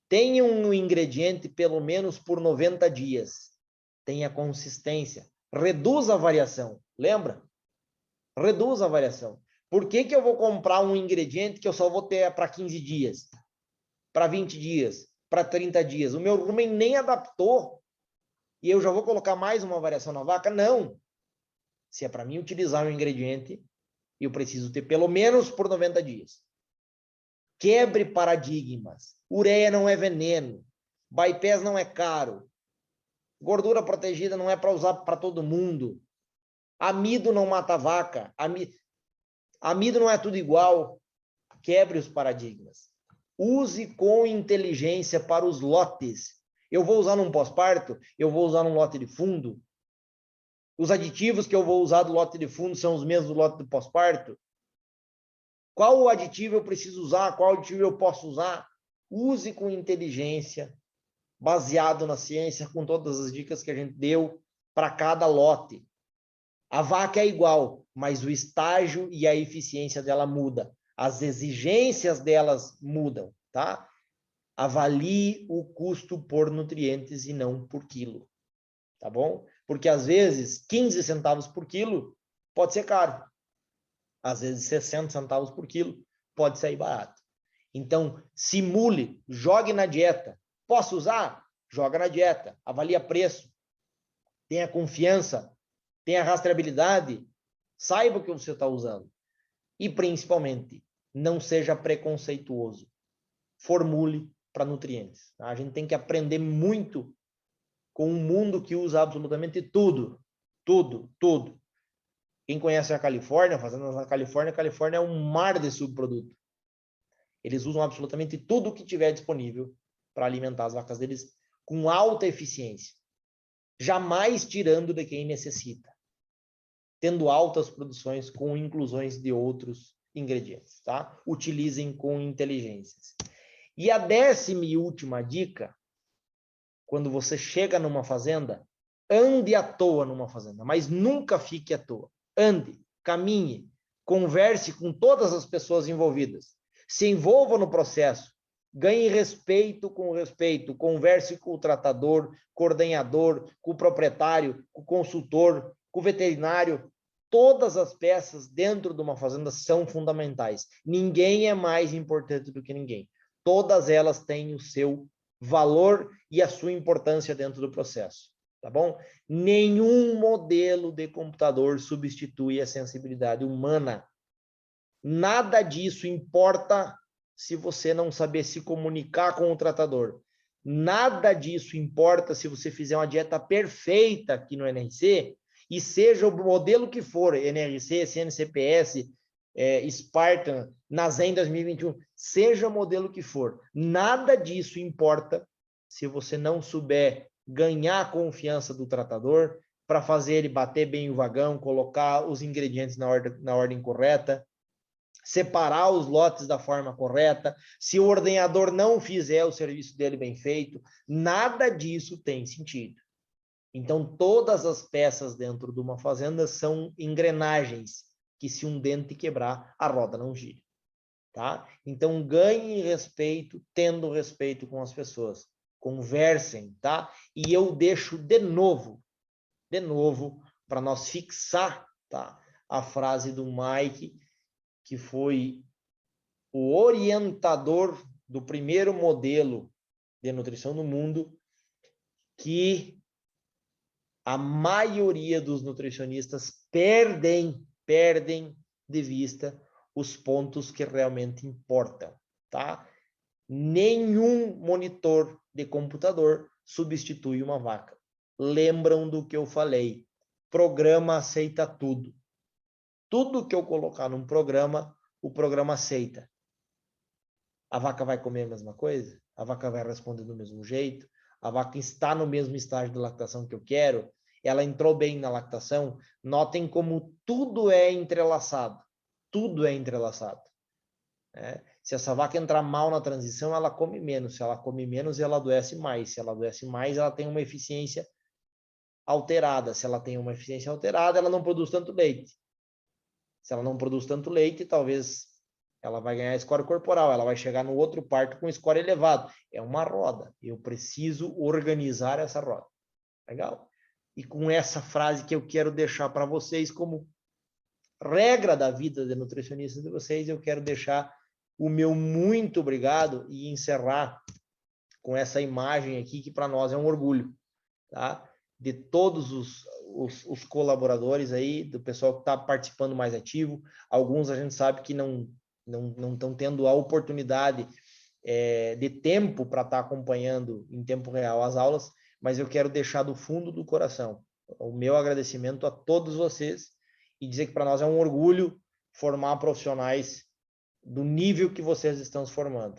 Tenha um ingrediente pelo menos por 90 dias. Tenha consistência. Reduza a variação. Lembra? Reduza a variação. Por que eu vou comprar um ingrediente que eu só vou ter para 15 dias? Para 20 dias? Para 30 dias? O meu rumen nem adaptou. E eu já vou colocar mais uma variação na vaca? Não. Se é para mim utilizar um ingrediente, eu preciso ter pelo menos por 90 dias. Quebre paradigmas. Ureia não é veneno. Bypass não é caro. Gordura protegida não é para usar para todo mundo. Amido não mata vaca. Amido não é tudo igual. Quebre os paradigmas. Use com inteligência para os lotes. Eu vou usar num pós-parto? Eu vou usar num lote de fundo? Os aditivos que eu vou usar do lote de fundo são os mesmos do lote do pós-parto? Qual aditivo eu preciso usar? Qual aditivo eu posso usar? Use com inteligência, baseado na ciência, com todas as dicas que a gente deu para cada lote. A vaca é igual, mas o estágio e a eficiência dela muda. As exigências delas mudam, tá? Avalie o custo por nutrientes e não por quilo, tá bom? Porque às vezes 15 centavos por quilo pode ser caro. Às vezes 60 centavos por quilo pode sair barato. Então, simule, jogue na dieta. Posso usar? Joga na dieta. Avalia preço. Tenha confiança. Tenha rastreabilidade. Saiba o que você está usando. E, principalmente, não seja preconceituoso. Formule para nutrientes. Tá? A gente tem que aprender muito com um mundo que usa absolutamente tudo. Tudo, tudo. Quem conhece a Califórnia, fazendas na Califórnia, a Califórnia é um mar de subproduto. Eles usam absolutamente tudo que tiver disponível para alimentar as vacas deles com alta eficiência. Jamais tirando de quem necessita. Tendo altas produções com inclusões de outros ingredientes, tá? Utilizem com inteligências. E a 10ª e última dica, quando você chega numa fazenda, ande à toa numa fazenda, mas nunca fique à toa. Ande, caminhe, converse com todas as pessoas envolvidas. Se envolva no processo, ganhe respeito com respeito, converse com o tratador, com o ordenhador, com o proprietário, com o consultor, com o veterinário. Todas as peças dentro de uma fazenda são fundamentais. Ninguém é mais importante do que ninguém. Todas elas têm o seu valor e a sua importância dentro do processo, tá bom? Nenhum modelo de computador substitui a sensibilidade humana. Nada disso importa se você não saber se comunicar com o tratador. Nada disso importa se você fizer uma dieta perfeita aqui no NRC, e seja o modelo que for, NRC, CNCPS, Spartan, Nazen 2021, seja o modelo que for. Nada disso importa se você não souber ganhar a confiança do tratador para fazer ele bater bem o vagão, colocar os ingredientes na ordem correta, separar os lotes da forma correta. Se o ordenhador não fizer o serviço dele bem feito, nada disso tem sentido. Então, todas as peças dentro de uma fazenda são engrenagens que, se um dente quebrar, a roda não gira, tá? Então, ganhe respeito, tendo respeito com as pessoas. Conversem, tá? E eu deixo de novo, para nós fixar, tá? A frase do Mike, que foi o orientador do primeiro modelo de nutrição no mundo, que a maioria dos nutricionistas perdem de vista os pontos que realmente importam, tá? Nenhum monitor de computador substitui uma vaca. Lembram do que eu falei? Programa aceita tudo. Tudo que eu colocar num programa, o programa aceita. A vaca vai comer a mesma coisa? A vaca vai responder do mesmo jeito? A vaca está no mesmo estágio de lactação que eu quero? Ela entrou bem na lactação? Notem como tudo é entrelaçado. Tudo é entrelaçado. Se essa vaca entrar mal na transição, ela come menos. Se ela come menos, ela adoece mais. Se ela adoece mais, ela tem uma eficiência alterada. Se ela tem uma eficiência alterada, ela não produz tanto leite. Se ela não produz tanto leite, talvez ela vai ganhar score corporal, ela vai chegar no outro parto com score elevado. É uma roda. Eu preciso organizar essa roda. Legal? E com essa frase que eu quero deixar para vocês como regra da vida de nutricionista de vocês, eu quero deixar o meu muito obrigado e encerrar com essa imagem aqui, que para nós é um orgulho, tá? De todos os colaboradores aí, do pessoal que está participando mais ativo. Alguns a gente sabe que não estão tendo a oportunidade de tempo para estar acompanhando em tempo real as aulas, mas eu quero deixar do fundo do coração o meu agradecimento a todos vocês e dizer que para nós é um orgulho formar profissionais do nível que vocês estão se formando.